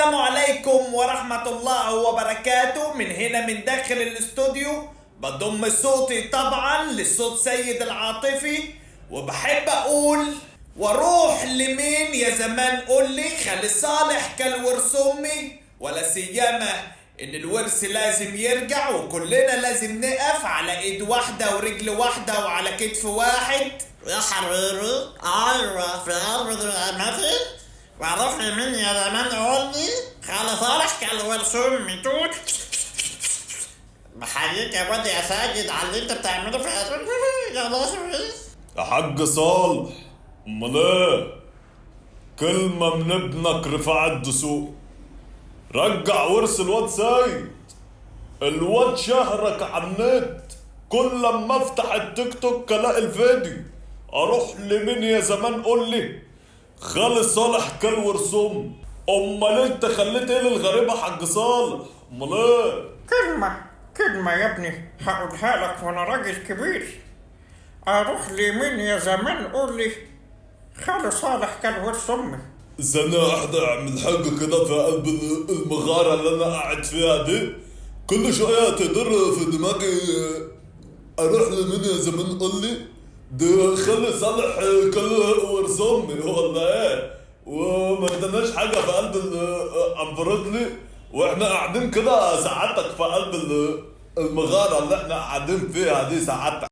السلام عليكم ورحمة الله وبركاته. من هنا من داخل الاستوديو بضم صوتي طبعا لصوت سيد العاطفي، وبحب اقول واروح لمين يا زمان قول لي خالي صالح كالورث امي، ولا سيما ان الورث لازم يرجع وكلنا لازم نقف على ايد واحدة ورجل واحدة وعلى كتف واحد. يا حبيبي ايوه في قلب دماغي واروح لمين يا زمان قول لي خالي صالح كالورث امي توت. بحييك يا واد يا ساجد على اللي انت بتعمله في يا لهوي يا حاج صالح، امال ايه؟ كلمة من ابنك رفاعة الدسوق، رجع ورث الواد سيد. الواد شهرك على النت، كل لما افتح التيك توك الاقي الفيديو. اروح لمين يا زمان قول لي؟ خالي صالح كالورث امي. امال انت خليت ايه للغريبة يا حاج صالح؟ امال ايه؟ كلمة يا ابني هقولها لك وانا راجل كبير. اروح لمين يا زمان قول لي خالي صالح كالورث امي. سنة واحدة اعمل حاجة كده في قلب المغارة اللي انا قاعد فيها دي، كل شوية تدر في دماغي. اروح لمين يا زمان قول لي؟ ده خالي صالح كالورث امي ولا ايه؟ وما اداناش حاجة في قلب الامبراطلي، واحنا قاعدين كده سعادتك في قلب المغارة اللي احنا قاعدين فيها دي سعادتك.